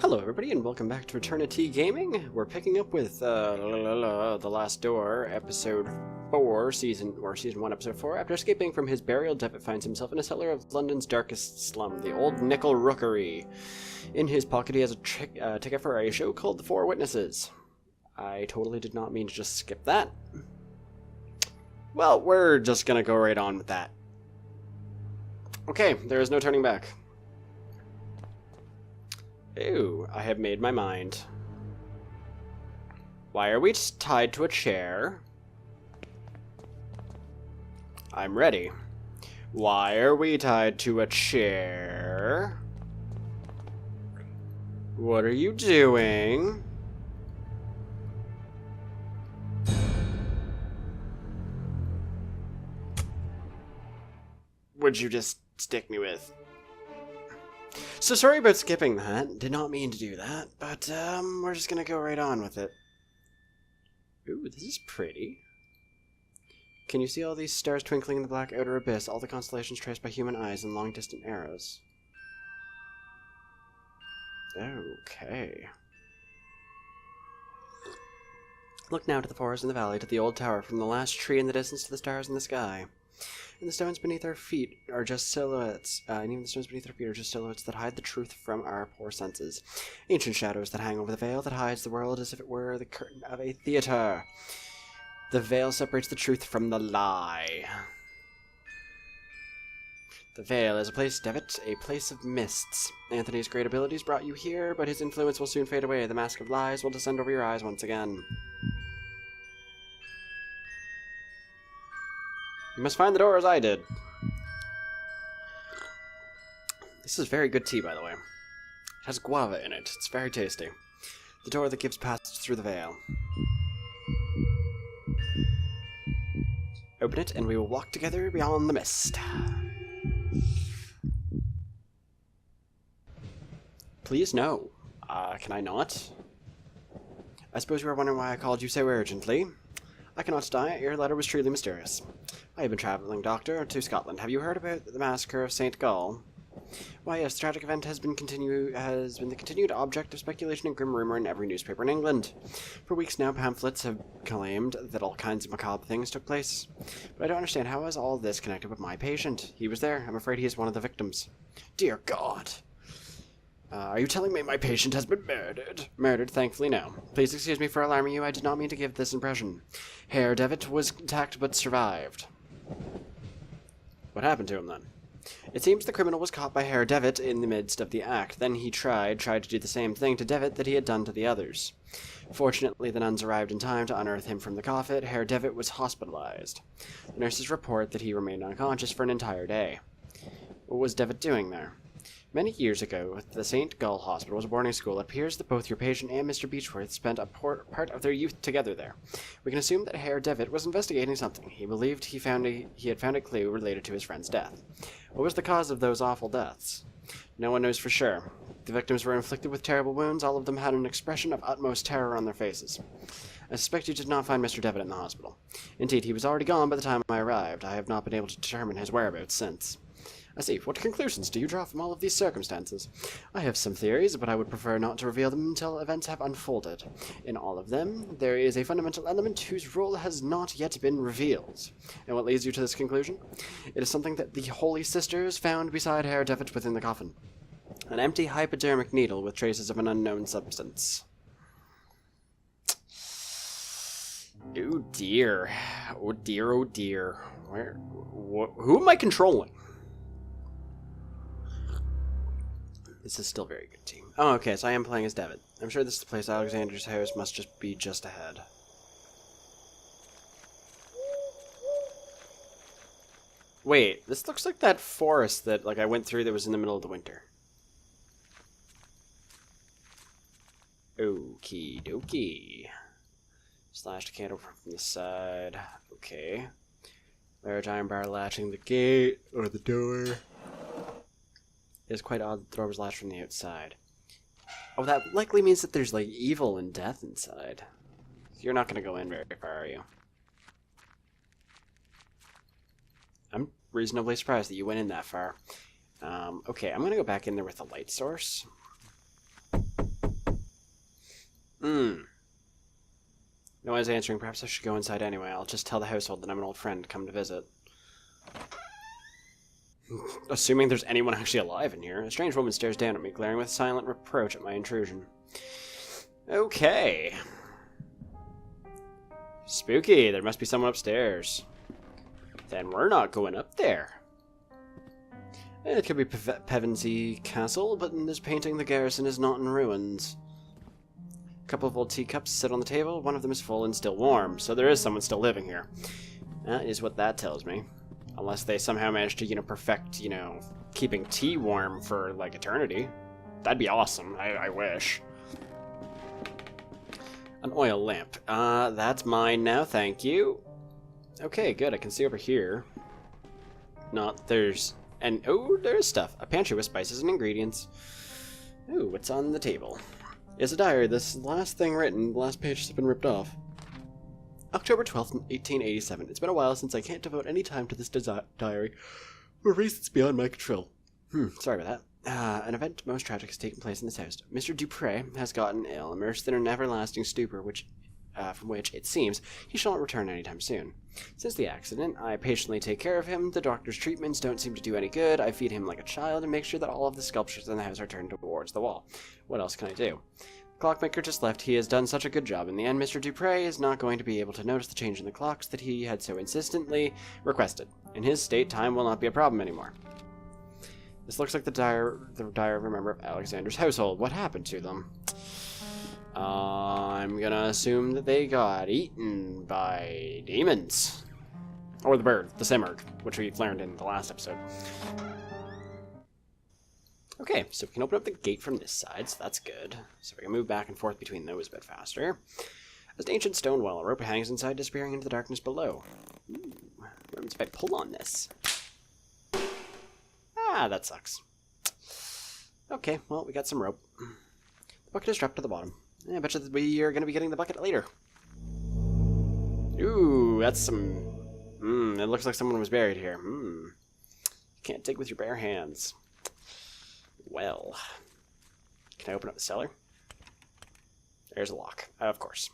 Hello everybody and welcome back to EterniTea Gaming. We're picking up with The Last Door, episode 4, season 1, episode 4. After escaping from his burial, Devitt finds himself in a cellar of London's darkest slum, the Old Nickel Rookery. In his pocket he has a ticket for a show called The Four Witnesses. I totally did not mean to just skip that. Well, we're just gonna go right on with that. Okay, there is no turning back. Ew, I have made my mind. Why are we tied to a chair? I'm ready. Why are we tied to a chair? What are you doing? Would you just stick me with? So sorry about skipping that. Did not mean to do that, but we're just gonna go right on with it. Ooh, this is pretty. Can you see all these stars twinkling in the black outer abyss, all the constellations traced by human eyes and long-distant arrows? Okay. Look now to the forest and the valley, to the old tower, from the last tree in the distance to the stars in the sky. And the stones beneath our feet are just silhouettes, and even the stones beneath our feet are just silhouettes that hide the truth from our poor senses. Ancient shadows that hang over the veil that hides the world as if it were the curtain of a theater. The veil separates the truth from the lie. The veil is a place, Devitt, a place of mists. Anthony's great abilities brought you here, but his influence will soon fade away. The mask of lies will descend over your eyes once again. You must find the door as I did. This is very good tea, by the way. It has guava in it. It's very tasty. The door that gives passage through the veil. Open it, and we will walk together beyond the mist. Please, no. Can I not? I suppose you are wondering why I called you so urgently. I cannot deny it. Your letter was truly mysterious. I have been travelling, Doctor, to Scotland. Have you heard about the massacre of St. Gall? Why, yes, the tragic event has been the continued object of speculation and grim rumour in every newspaper in England. For weeks now, pamphlets have claimed that all kinds of macabre things took place. But I don't understand, how is all this connected with my patient? He was there. I'm afraid he is one of the victims. Dear God! Are you telling me my patient has been murdered? Murdered? Thankfully, no. Please excuse me for alarming you. I did not mean to give this impression. Herr Devitt was attacked but survived. What happened to him, then? It seems the criminal was caught by Herr Devitt in the midst of the act. Then he tried to do the same thing to Devitt that he had done to the others. Fortunately, the nuns arrived in time to unearth him from the coffin. Herr Devitt was hospitalized. The nurses report that he remained unconscious for an entire day. What was Devitt doing there? Many years ago, the St. Gall Hospital was a boarding school. It appears that both your patient and Mr. Beechworth spent a part of their youth together there. We can assume that Herr Devitt was investigating something. He believed he had found a clue related to his friend's death. What was the cause of those awful deaths? No one knows for sure. The victims were inflicted with terrible wounds. All of them had an expression of utmost terror on their faces. I suspect you did not find Mr. Devitt in the hospital. Indeed, he was already gone by the time I arrived. I have not been able to determine his whereabouts since. I see. What conclusions do you draw from all of these circumstances? I have some theories, but I would prefer not to reveal them until events have unfolded. In all of them, there is a fundamental element whose role has not yet been revealed. And what leads you to this conclusion? It is something that the Holy Sisters found beside Herr Devitt within the coffin. An empty hypodermic needle with traces of an unknown substance. Oh dear. Oh dear, oh dear. Who am I controlling? This is still very good team. Oh, okay, so I am playing as Devitt. I'm sure this is the place. Alexander's house must just be just ahead. Wait, this looks like that forest that I went through that was in the middle of the winter. Okie dokie. Slash the candle from the side. Okay. Large iron bar latching the gate or the door. It is quite odd that the door was latched from the outside. Oh, that likely means that there's, evil and death inside. You're not going to go in very far, are you? I'm reasonably surprised that you went in that far. Okay, I'm going to go back in there with the light source. No one's answering. Perhaps I should go inside anyway. I'll just tell the household that I'm an old friend come to visit. Assuming there's anyone actually alive in here, a strange woman stares down at me, glaring with silent reproach at my intrusion. Okay. Spooky. There must be someone upstairs. Then we're not going up there. It could be Pevensey Castle, but in this painting the garrison is not in ruins. A couple of old teacups sit on the table. One of them is full and still warm, so there is someone still living here. That is what that tells me. Unless they somehow managed to, perfect, keeping tea warm for, like, eternity. That'd be awesome. I wish. An oil lamp. That's mine now, thank you. Okay, good. I can see over here. There's stuff. A pantry with spices and ingredients. Ooh, what's on the table? It's a diary. This last thing written, the last page has been ripped off. October 12th, 1887. It's been a while since I can't devote any time to this diary for reasons beyond my control. Sorry about that. An event most tragic has taken place in this house. Mr. Dupre has gotten ill, immersed in an everlasting stupor, from which, it seems, he shall not return anytime soon. Since the accident, I patiently take care of him. The doctor's treatments don't seem to do any good. I feed him like a child and make sure that all of the sculptures in the house are turned towards the wall. What else can I do? Clockmaker just left. He has done such a good job. In the end, Mr. Dupre is not going to be able to notice the change in the clocks that he had so insistently requested. In his state, time will not be a problem anymore. This looks like the diary of a member of Alexander's household. What happened to them? I'm gonna assume that they got eaten by demons. Or the bird, the Simurg, which we've learned in the last episode. Okay, so we can open up the gate from this side, so that's good. So we can move back and forth between those a bit faster. As an ancient stone well, a rope hangs inside, disappearing into the darkness below. Ooh, what happens if I pull on this? Ah, that sucks. Okay, well, we got some rope. The bucket is strapped to the bottom. I bet you that we are going to be getting the bucket later. Ooh, that's some... it looks like someone was buried here. You can't dig with your bare hands. Well, can I open up the cellar? There's a lock, of course.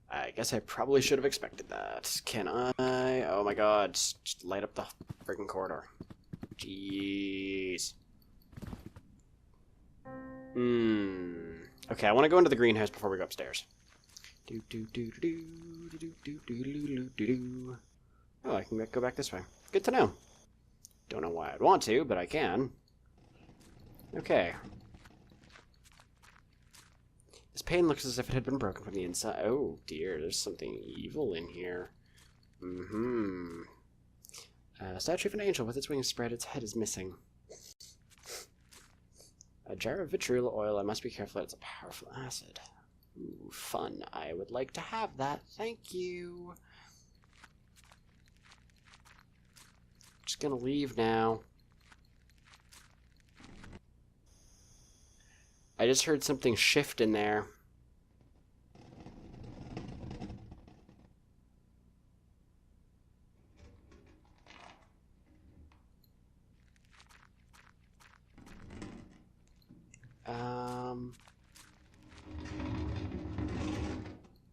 I guess I probably should have expected that. Can I? Oh my god, just light up the friggin' corridor. Jeez. Okay, I want to go into the greenhouse before we go upstairs. Oh, I can go back this way. Good to know. Don't know why I'd want to, but I can. Okay. This pane looks as if it had been broken from the inside. Oh dear, there's something evil in here. A statue of an angel with its wings spread, its head is missing. A jar of vitriol oil, I must be careful, it's a powerful acid. Ooh, fun. I would like to have that, thank you. Just gonna leave now. I just heard something shift in there.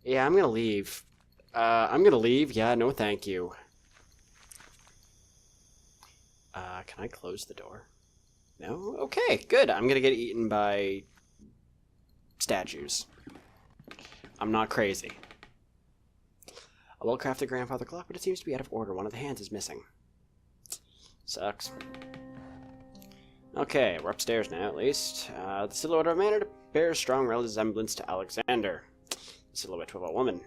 Yeah, I'm gonna leave. Yeah, no thank you. Can I close the door? No? Okay, good. I'm gonna get eaten by statues. I'm not crazy. A well-crafted grandfather clock, but it seems to be out of order. One of the hands is missing. Sucks. Okay, we're upstairs now, at least. The silhouette of a man bears strong resemblance to Alexander. The silhouette of a woman.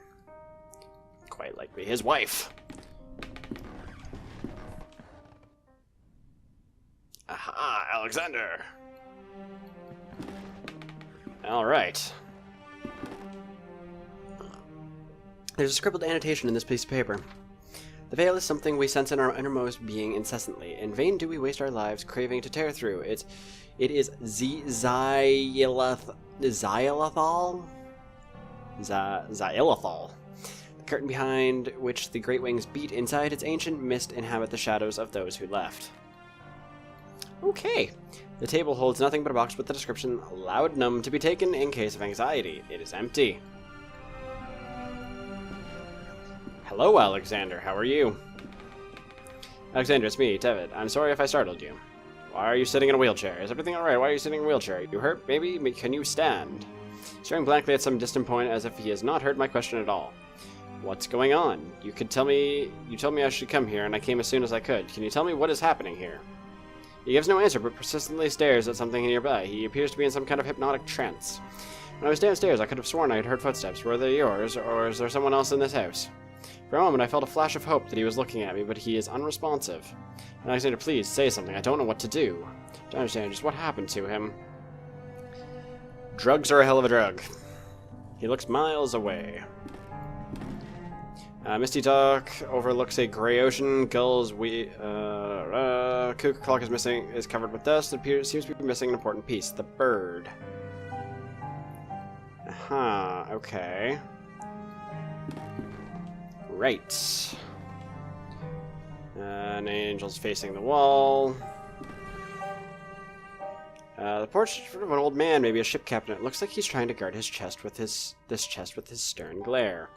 Quite likely his wife. Aha, Alexander! Alright. There's a scribbled annotation in this piece of paper. The veil is something we sense in our innermost being incessantly. In vain do we waste our lives craving to tear through. It is xylithol? Xylithol. The curtain behind which the great wings beat. Inside its ancient mist inhabit the shadows of those who left. Okay. The table holds nothing but a box with the description, laudanum to be taken in case of anxiety. It is empty. Hello, Alexander. How are you? Alexander, it's me, Devitt. I'm sorry if I startled you. Why are you sitting in a wheelchair? Is everything alright? Why are you sitting in a wheelchair? You hurt, maybe? Can you stand? Staring blankly at some distant point as if he has not heard my question at all. What's going on? You told me I should come here, and I came as soon as I could. Can you tell me what is happening here? He gives no answer, but persistently stares at something nearby. He appears to be in some kind of hypnotic trance. When I was downstairs, I could have sworn I had heard footsteps. Were they yours, or is there someone else in this house? For a moment, I felt a flash of hope that he was looking at me, but he is unresponsive. Alexander, please, say something. I don't know what to do. I don't understand just what happened to him. Drugs are a hell of a drug. He looks miles away. Misty Dock overlooks a gray ocean. Gull's cuckoo clock is covered with dust. It seems to be missing an important piece. The bird. Aha, okay. Right. An angel's facing the wall. The portrait of an old man, maybe a ship captain. It looks like he's trying to guard his chest with this chest with his stern glare.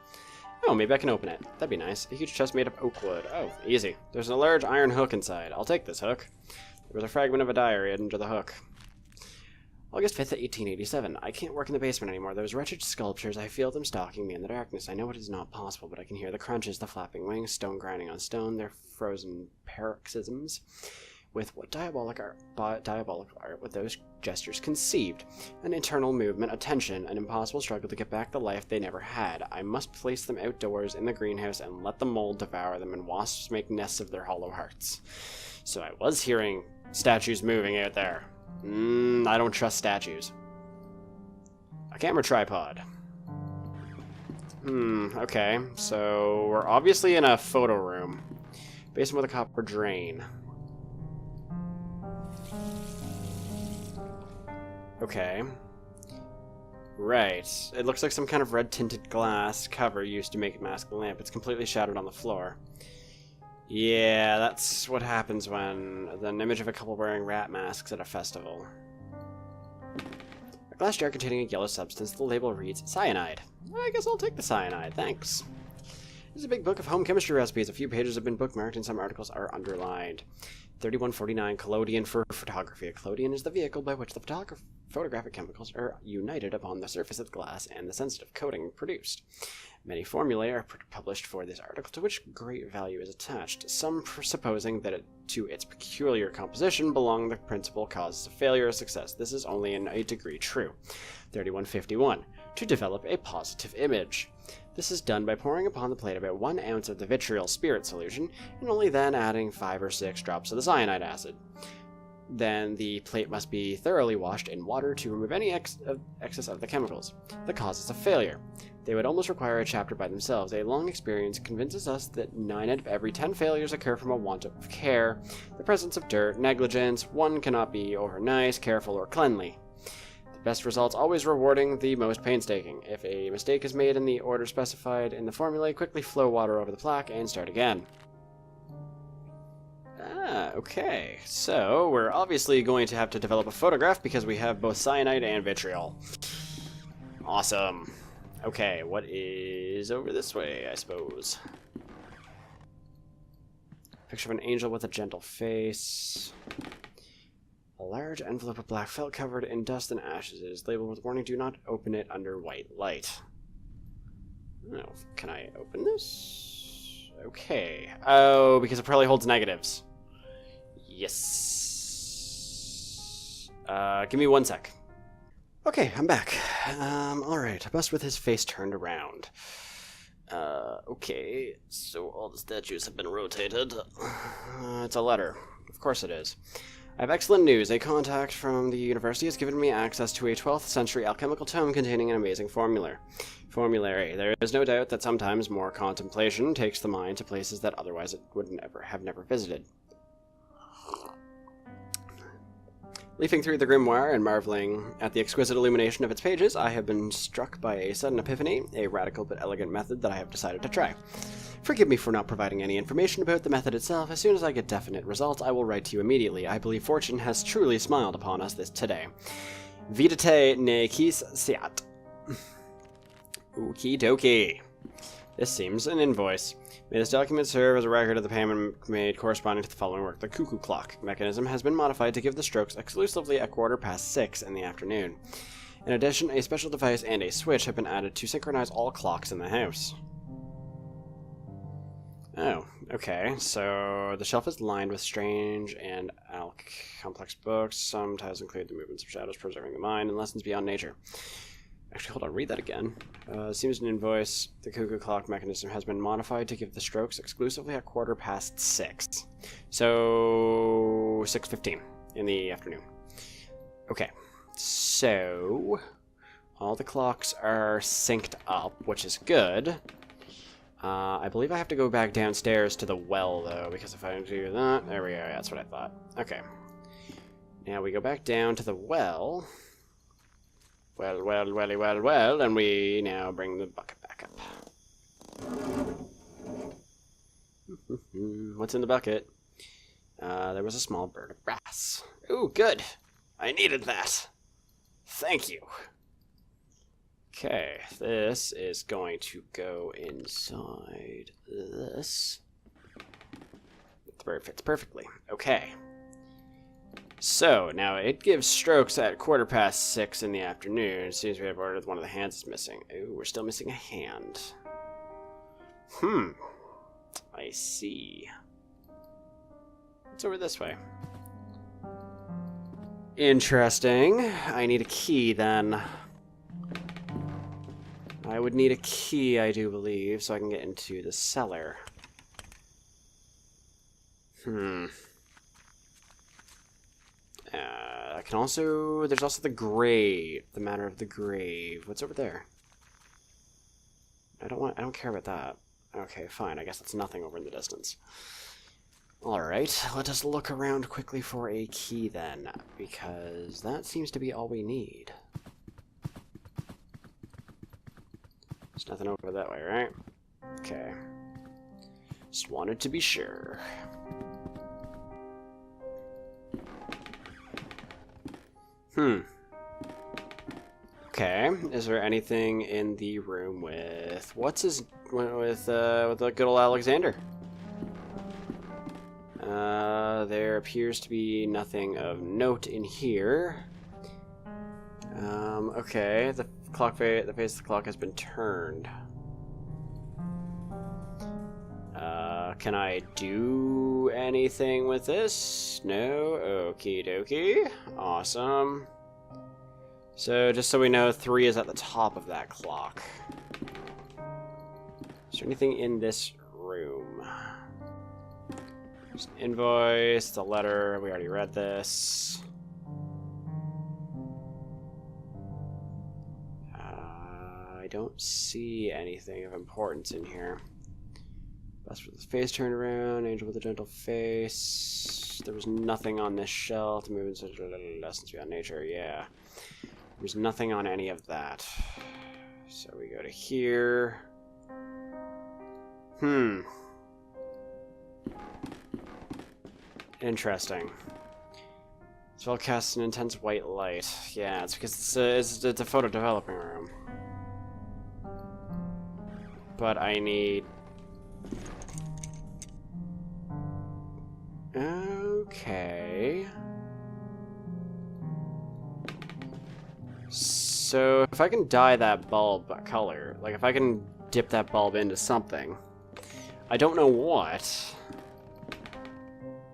Oh, maybe I can open it. That'd be nice. A huge chest made of oak wood. Oh, easy. There's a large iron hook inside. I'll take this hook. There was a fragment of a diary under the hook. August 5th, 1887. I can't work in the basement anymore. Those wretched sculptures, I feel them stalking me in the darkness. I know it is not possible, but I can hear the crunches, the flapping wings, stone grinding on stone, their frozen paroxysms. With what diabolic art with those gestures conceived? An internal movement, a tension, an impossible struggle to get back the life they never had. I must place them outdoors in the greenhouse and let the mold devour them and wasps make nests of their hollow hearts. So I was hearing statues moving out there. I don't trust statues. A camera tripod. Okay. So we're obviously in a photo room. Basement with a copper drain. Okay. Right. It looks like some kind of red-tinted glass cover used to make it mask the lamp. It's completely shattered on the floor. Yeah, that's what happens when an image of a couple wearing rat masks at a festival. A glass jar containing a yellow substance. The label reads cyanide. I guess I'll take the cyanide, thanks. This is a big book of home chemistry recipes. A few pages have been bookmarked and some articles are underlined. 3149, collodion for photography. A collodion is the vehicle by which the photographic chemicals are united upon the surface of the glass and the sensitive coating produced. Many formulae are published for this article, to which great value is attached, some supposing that to its peculiar composition belong the principal causes of failure or success. This is only in a degree true. 3151, to develop a positive image. This is done by pouring upon the plate about 1 ounce of the vitriol spirit solution, and only then adding 5 or 6 drops of the cyanide acid. Then the plate must be thoroughly washed in water to remove any excess of the chemicals. The causes of failure. They would almost require a chapter by themselves. A long experience convinces us that 9 out of every 10 failures occur from a want of care, the presence of dirt, negligence. One cannot be over nice, careful, or cleanly. The best results always rewarding the most painstaking. If a mistake is made in the order specified in the formula, quickly flow water over the plaque and start again. Okay. So, we're obviously going to have to develop a photograph because we have both cyanide and vitriol. Awesome. Okay, what is over this way, I suppose? Picture of an angel with a gentle face. A large envelope of black felt covered in dust and ashes. It is labeled with warning, do not open it under white light. Oh, can I open this? Okay. Oh, because it probably holds negatives. Yes. Give me 1 sec. Okay, I'm back. Alright, a bust with his face turned around. Okay, so all the statues have been rotated. It's a letter. Of course it is. I have excellent news. A contact from the university has given me access to a 12th century alchemical tome containing an amazing formulary. There is no doubt that sometimes more contemplation takes the mind to places that otherwise it would have never visited. Leafing through the grimoire and marveling at the exquisite illumination of its pages, I have been struck by a sudden epiphany, a radical but elegant method that I have decided to try. Forgive me for not providing any information about the method itself. As soon as I get definite results, I will write to you immediately. I believe fortune has truly smiled upon us today. Vidite ne quis siat. Okie dokie. This seems an invoice. May this document serve as a record of the payment made corresponding to the following work. The cuckoo clock mechanism has been modified to give the strokes exclusively at 6:15 in the afternoon. In addition, a special device and a switch have been added to synchronize all clocks in the house. Oh, okay. So the shelf is lined with strange and complex books. Some titles include The Movements of Shadows, Preserving the Mind, and Lessons Beyond Nature. Actually, hold on, read that again. Seems an invoice. The cuckoo clock mechanism has been modified to give the strokes exclusively at 6:15. So 6:15 in the afternoon. Okay, so all the clocks are synced up, which is good. I believe I have to go back downstairs to the well, though, because if I do that... There we go, that's what I thought. Okay. Now we go back down to the well. Well, and we now bring the bucket back up. What's in the bucket? There was a small bird of brass. Ooh, good! I needed that! Thank you! Okay, this is going to go inside this. The bird fits perfectly. Okay. So, now it gives strokes at 6:15 in the afternoon. It seems we have ordered one of the hands is missing. Ooh, we're still missing a hand. I see. It's over this way. Interesting. I need a key then. I would need a key, I do believe, so I can get into the cellar. I can also... There's also the grave. The matter of the grave. What's over there? I don't care about that. Okay, fine. I guess that's nothing over in the distance. Alright, let us look around quickly for a key then, because that seems to be all we need. There's nothing over that way, right? Okay. Just wanted to be sure. Okay, is there anything in the room with... with the good old Alexander? There appears to be nothing of note in here. Okay, the face of the clock has been turned. Can I do anything with this? No? Okie dokie. Awesome. So, just so we know, 3 is at the top of that clock. Is there anything in this room? There's an invoice, the letter, we already read this. I don't see anything of importance in here. Bust with his face turned around, angel with a gentle face. There was nothing on this shelf. The movements of lessons beyond nature, yeah. There's nothing on any of that. So we go to here. Interesting. Spell casts an intense white light. Yeah, it's because it's a photo developing room. But I need... Okay. So, if I can dye that bulb color, like if I can dip that bulb into something, I don't know what.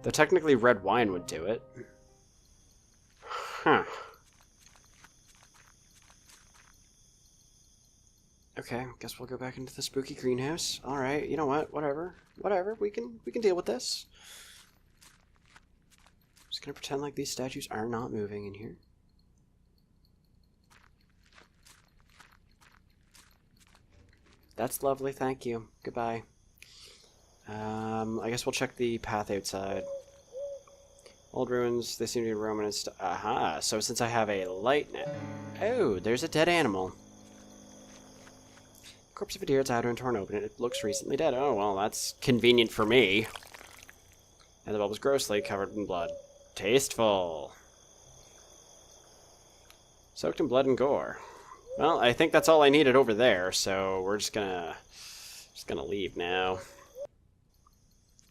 Though technically red wine would do it. Huh. Okay, guess we'll go back into the spooky greenhouse. Alright, you know what? Whatever. We can deal with this. Just gonna pretend like these statues are not moving in here. That's lovely, thank you. Goodbye. I guess we'll check the path outside. Old ruins, they seem to be Roman and stuff. Aha, so since I have a light net... Oh, there's a dead animal. Corpse of a deer, it's outer and torn open. It looks recently dead. Oh, well, that's convenient for me. And the bulb is grossly covered in blood. Tasteful. Soaked in blood and gore. Well, I think that's all I needed over there, so we're just gonna leave now.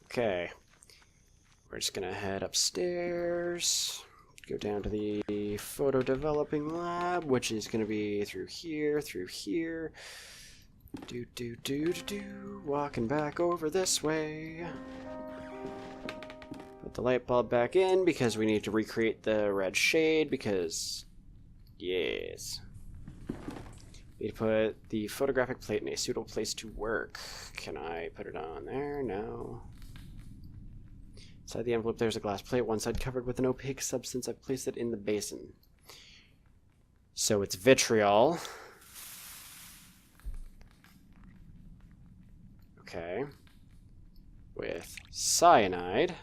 Okay. We're just gonna head upstairs, go down to the photo developing lab, which is gonna be through here, walking back over this way. Put the light bulb back in because we need to recreate the red shade because, yes. Need to put the photographic plate in a suitable place to work. Can I put it on there? No. Inside the envelope there's a glass plate, one side covered with an opaque substance. I've placed it in the basin. So it's vitriol. Okay. With cyanide.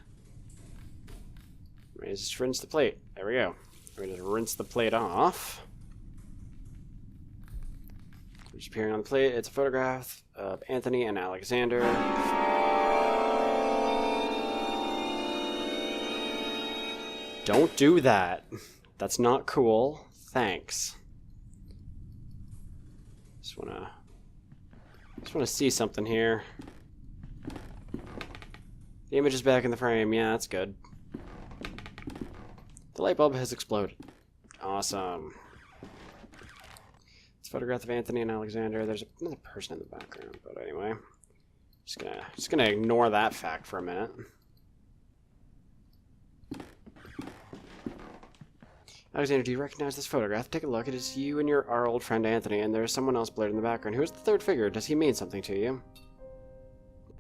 Let me just rinse the plate. There we go. Let me just rinse the plate off. Just appearing on the plate, it's a photograph of Anthony and Alexander. Don't do that. That's not cool. Thanks. Just wanna see something here. The image is back in the frame. Yeah, that's good. The light bulb has exploded. Awesome. It's a photograph of Anthony and Alexander. There's another person in the background, but anyway. Just gonna ignore that fact for a minute. Alexander, do you recognize this photograph? Take a look. It is you and our old friend Anthony, and there is someone else blurred in the background. Who is the third figure? Does he mean something to you?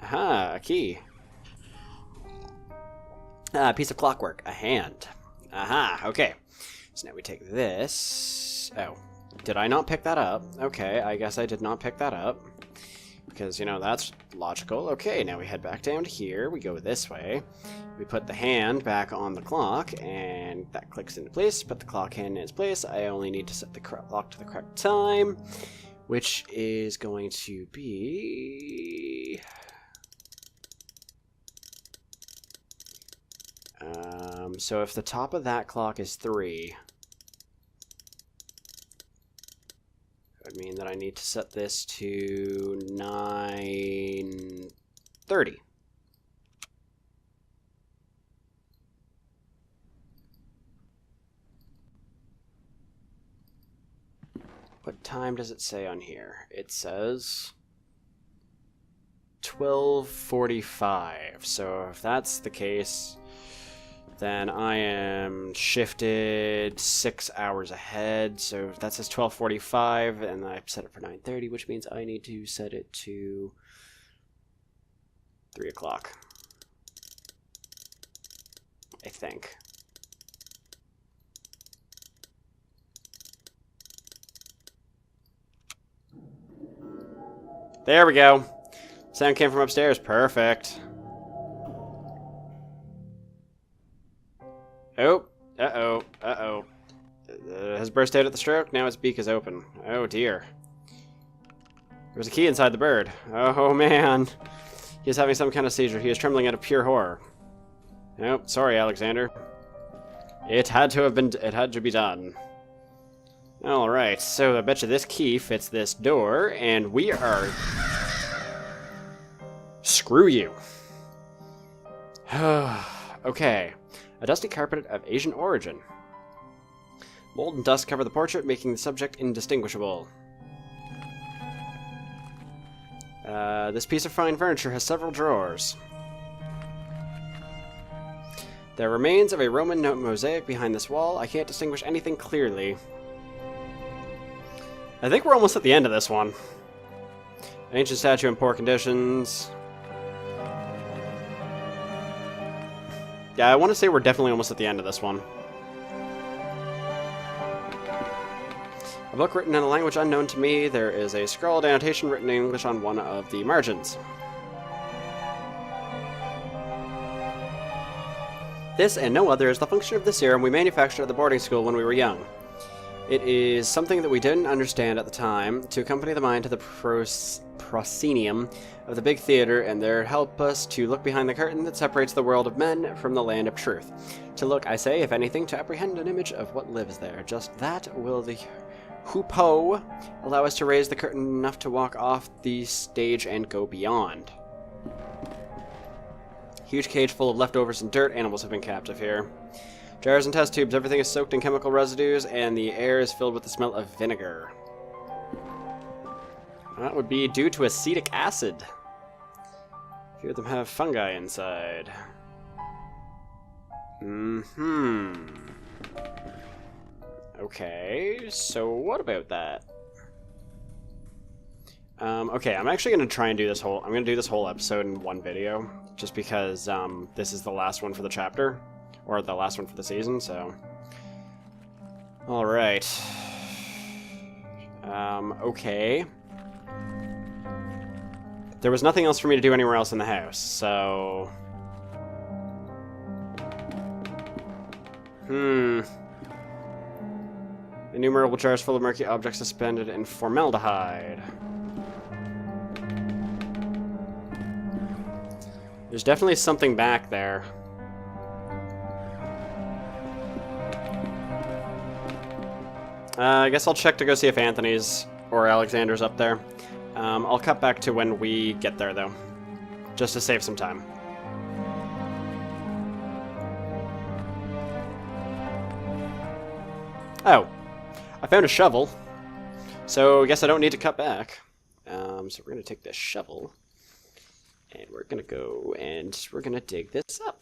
Aha, a key. A piece of clockwork. A hand. Aha, okay. So now we take this. Oh, did I not pick that up? Okay, I guess I did not pick that up. Because, you know, that's logical. Okay, now we head back down to here. We go this way. We put the hand back on the clock, and that clicks into place. Put the clock hand in its place. I only need to set the clock to the correct time, which is going to be... so if the top of that clock is 3... that would mean that I need to set this to 9:30. What time does it say on here? It says 12:45. So if that's the case, then I am shifted 6 hours ahead. So if that says 12:45, and I set it for 9:30, which means I need to set it to 3 o'clock. I think. There we go. Sound came from upstairs. Perfect. Oh. Uh-oh. Uh-oh. Has burst out at the stroke. Now its beak is open. Oh, dear. There's a key inside the bird. Oh, man. He is having some kind of seizure. He is trembling out of pure horror. Oh, sorry, Alexander. It had to be done. Alright, so I bet you this key fits this door, and we are... Screw you. Okay. A dusty carpet of Asian origin. Mold and dust cover the portrait, making the subject indistinguishable. This piece of fine furniture has several drawers. There are remains of a Roman mosaic behind this wall. I can't distinguish anything clearly. I think we're almost at the end of this one. An ancient statue in poor conditions. Yeah, I want to say we're definitely almost at the end of this one. A book written in a language unknown to me. There is a scrawled annotation written in English on one of the margins. This and no other is the function of the serum we manufactured at the boarding school when we were young. It is something that we didn't understand at the time, to accompany the mind to the proscenium of the big theater and there help us to look behind the curtain that separates the world of men from the land of truth. To look, I say, if anything, to apprehend an image of what lives there. Just that will the hoopoe allow us to raise the curtain enough to walk off the stage and go beyond. Huge cage full of leftovers and dirt. Animals have been captive here. Jars and test tubes. Everything is soaked in chemical residues, and the air is filled with the smell of vinegar. That would be due to acetic acid. A few of them have fungi inside. Okay, so what about that? Okay, I'm actually going to try and do this whole episode in one video, just because this is the last one for the chapter, or the last one for the season, so... Alright. Okay. There was nothing else for me to do anywhere else in the house, so... Innumerable jars full of murky objects suspended in formaldehyde. There's definitely something back there. I guess I'll check to go see if Anthony's or Alexander's up there. I'll cut back to when we get there, though, just to save some time. Oh, I found a shovel, so I guess I don't need to cut back. So we're going to take this shovel, and we're going to go and we're going to dig this up.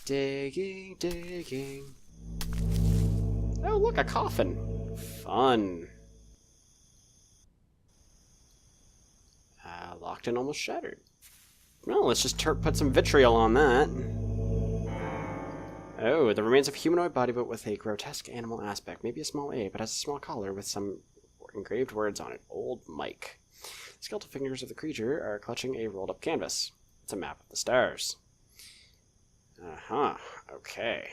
Digging, digging. Oh, look, a coffin. Fun. Locked and almost shattered. Well, let's just put some vitriol on that. Oh, the remains of a humanoid body, but with a grotesque animal aspect. Maybe a small ape, but has a small collar with some engraved words on it. Old Mike. The skeletal fingers of the creature are clutching a rolled-up canvas. It's a map of the stars. Okay.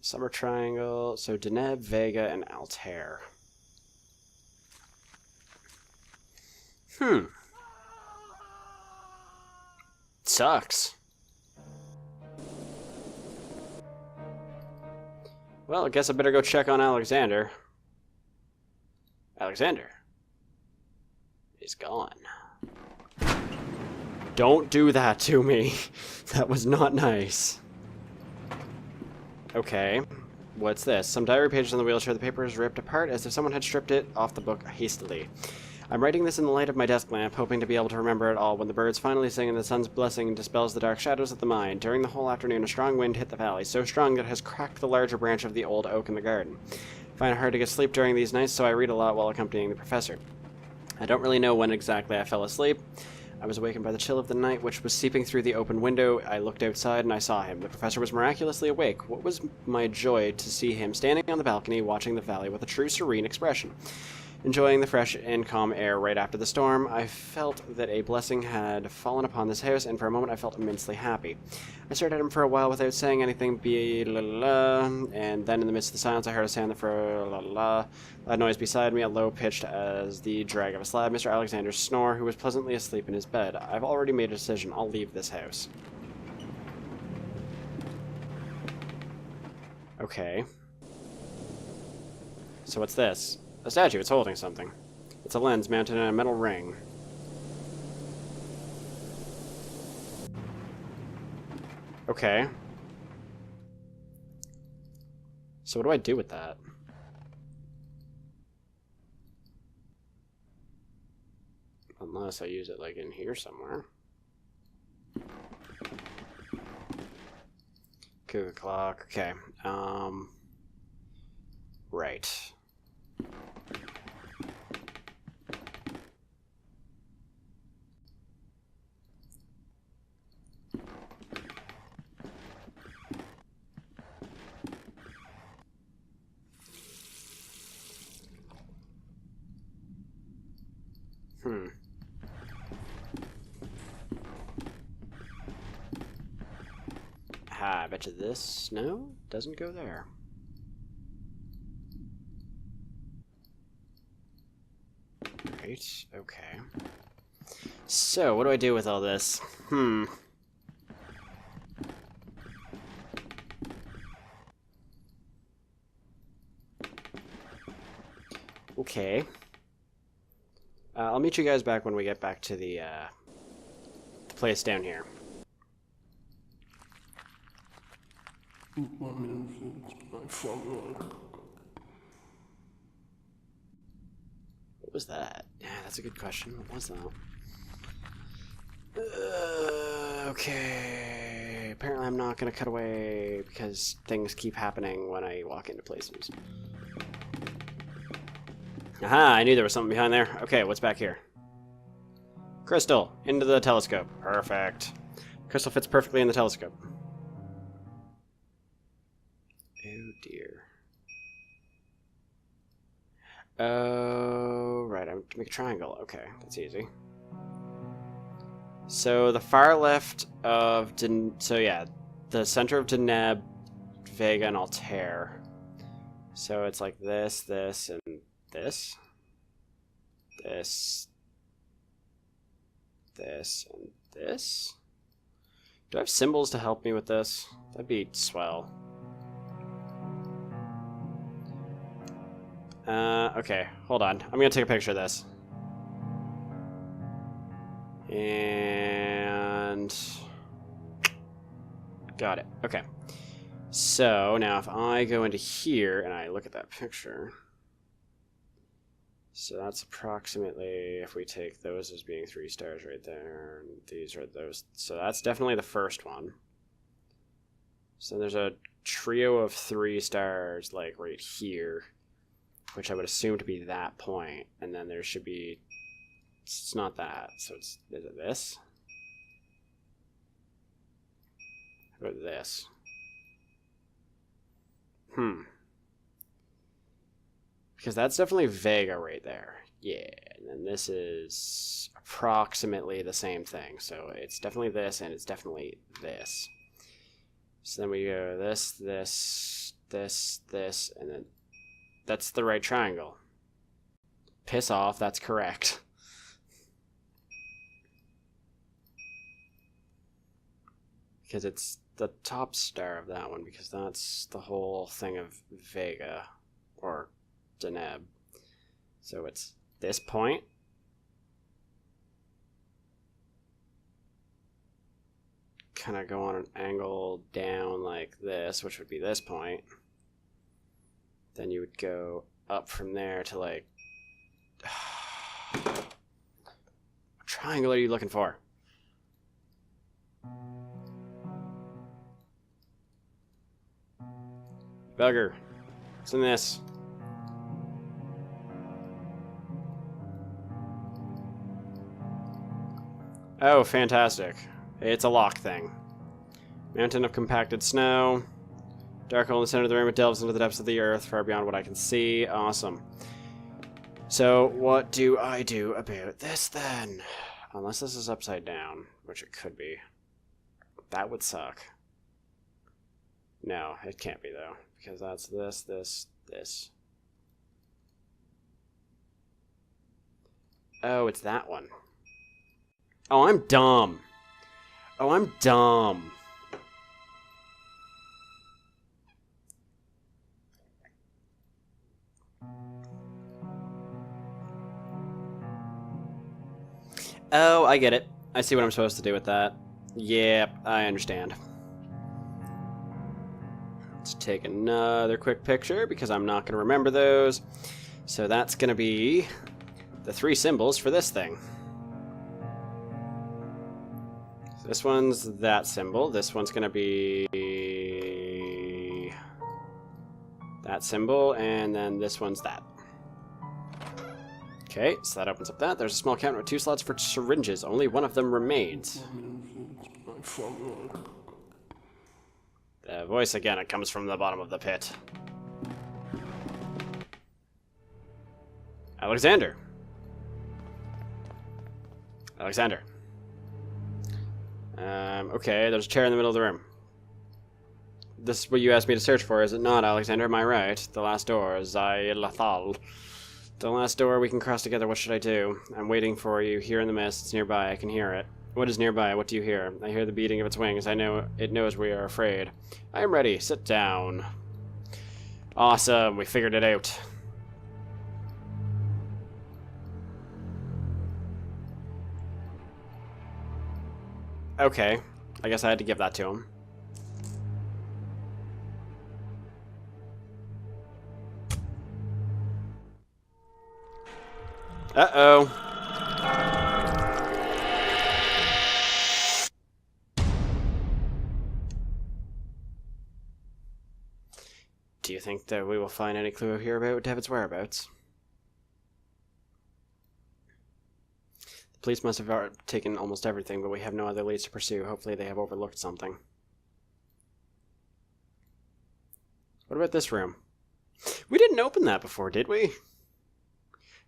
Summer Triangle. So, Deneb, Vega, and Altair. Sucks. Well, I guess I better go check on Alexander. Alexander is gone. Don't do that to me. That was not nice. Okay. What's this? Some diary pages on the wheelchair. The paper is ripped apart as if someone had stripped it off the book hastily. I'm writing this in the light of my desk lamp, hoping to be able to remember it all when the birds finally sing and the sun's blessing dispels the dark shadows of the mind. During the whole afternoon, a strong wind hit the valley, so strong that it has cracked the larger branch of the old oak in the garden. I find it hard to get sleep during these nights, so I read a lot while accompanying the professor. I don't really know when exactly I fell asleep. I was awakened by the chill of the night, which was seeping through the open window. I looked outside and I saw him. The professor was miraculously awake. What was my joy to see him standing on the balcony watching the valley with a true serene expression. Enjoying the fresh and calm air right after the storm, I felt that a blessing had fallen upon this house, and for a moment I felt immensely happy. I stared at him for a while without saying anything, and then in the midst of the silence I heard a sound for loud noise beside me, a low-pitched as the drag of a slab. Mr. Alexander's snore, who was pleasantly asleep in his bed. I've already made a decision. I'll leave this house. Okay. So what's this? A statue. It's holding something. It's a lens mounted in a metal ring. Okay. So what do I do with that? Unless I use it, like, in here somewhere. Cuckoo clock. Okay. Right. Aha, I bet you this, no, doesn't go there. Right, okay. So, what do I do with all this? Okay. I'll meet you guys back when we get back to the place down here. What was that? Yeah, that's a good question. What was that? Okay. Apparently I'm not going to cut away because things keep happening when I walk into places. Aha, I knew there was something behind there. Okay, what's back here? Crystal, into the telescope. Perfect. Crystal fits perfectly in the telescope. Oh dear. Oh, right, I'm to make a triangle. Okay, that's easy. So the far left of so yeah, the center of Deneb, Vega, and Altair. So it's like this, this, and this. This. This, and this. Do I have symbols to help me with this? That'd be swell. Okay, hold on. I'm gonna take a picture of this. And... got it. Okay. So, now if I go into here and I look at that picture... So that's approximately, if we take those as being 3 stars right there, and these are those. So that's definitely the first one. So there's a trio of 3 stars, like right here, which I would assume to be that point. And then there should be, it's not that. So it's, is it this? How about this? Because that's definitely Vega right there. Yeah, and then this is approximately the same thing. So it's definitely this, and it's definitely this. So then we go this, this, this, this, and then that's the right triangle. Piss off, that's correct. Because it's the top star of that one, because that's the whole thing of Vega, or Deneb. So it's this point. Kind of go on an angle down like this, which would be this point. Then you would go up from there to like... What triangle are you looking for? Bugger. What's in this? Oh, fantastic. It's a lock thing. Mountain of compacted snow. Dark hole in the center of the room. It delves into the depths of the earth, far beyond what I can see. Awesome. So, what do I do about this, then? Unless this is upside down, which it could be. That would suck. No, it can't be, though. Because that's this, this, this. Oh, it's that one. Oh, I'm dumb. Oh, I'm dumb. Oh, I get it. I see what I'm supposed to do with that. Yep, I understand. Let's take another quick picture because I'm not going to remember those. So that's going to be the 3 symbols for this thing. This one's that symbol. This one's going to be that symbol, and then this one's that. Okay, so that opens up that. There's a small counter with 2 slots for syringes. Only one of them remains. The voice again, it comes from the bottom of the pit. Alexander. Alexander. Okay, there's a chair in the middle of the room. This is what you asked me to search for, is it not, Alexander? Am I right? The last door, Zai-Lathal. The last door we can cross together. What should I do? I'm waiting for you here in the mist. It's nearby. I can hear it. What is nearby? What do you hear? I hear the beating of its wings. I know it knows we are afraid. I am ready. Sit down. Awesome. We figured it out. Okay. I guess I had to give that to him. Uh-oh. Do you think that we will find any clue here about Devitt's whereabouts? The police must have taken almost everything, but we have no other leads to pursue. Hopefully they have overlooked something. What about this room? We didn't open that before, did we?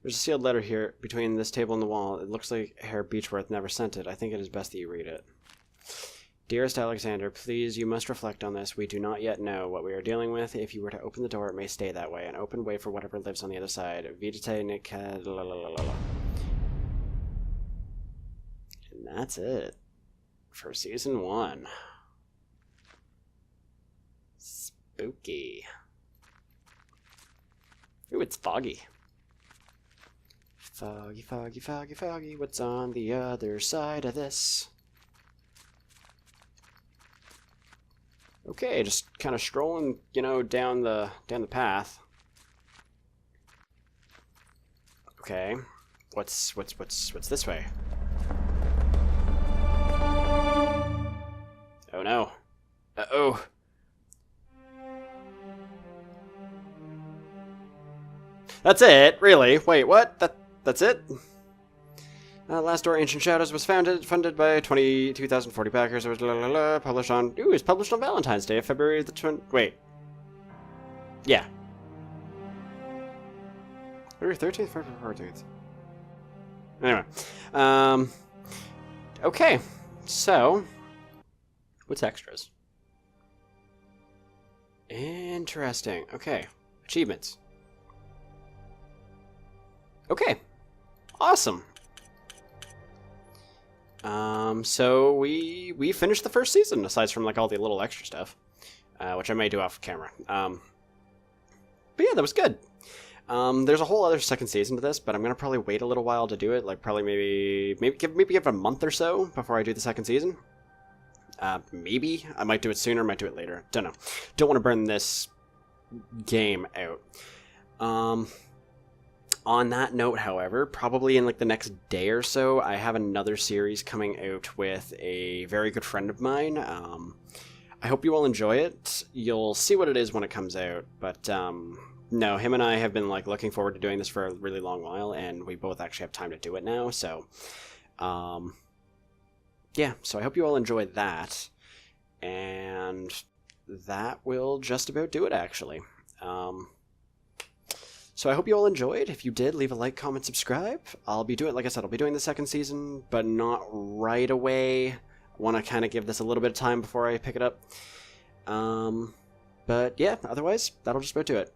There's a sealed letter here between this table and the wall. It looks like Herr Beechworth never sent it. I think it is best that you read it. Dearest Alexander, please, you must reflect on this. We do not yet know what we are dealing with. If you were to open the door, it may stay that way. An open way for whatever lives on the other side. Vidite Nika. And that's it for season 1. Spooky. Ooh, it's foggy. Foggy, foggy, foggy, foggy. What's on the other side of this? Okay, just kind of strolling, you know, down the path. Okay, what's this way? Oh no! Uh-oh! That's it? Really? Wait, what? That's it? Last Door Ancient Shadows was funded by 22,040 backers. It was published on... Ooh, it was published on Valentine's Day, February the 20... Wait. Yeah. February 13th? February 14th. Anyway. Okay. So, what's extras? Interesting. Okay. Achievements. Okay. Awesome. So we finished the first season, aside from like all the little extra stuff, which I may do off camera. But yeah, that was good. There's a whole other second season to this, but I'm gonna probably wait a little while to do it. Like probably maybe give it a month or so before I do the second season. Maybe I might do it sooner, might do it later. Don't know. Don't want to burn this game out. On that note, however, probably in like the next day or so, I have another series coming out with a very good friend of mine. I hope you all enjoy it. You'll see what it is when it comes out, but no, him and I have been like looking forward to doing this for a really long while, and we both actually have time to do it now, so yeah, so I hope you all enjoy that, and that will just about do it, actually. So I hope you all enjoyed. If you did, leave a like, comment, subscribe. I'll be doing, like I said, I'll be doing the second season, but not right away. I want to kind of give this a little bit of time before I pick it up. But yeah, otherwise, that'll just about do it.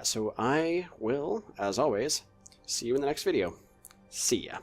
So I will, as always, see you in the next video. See ya.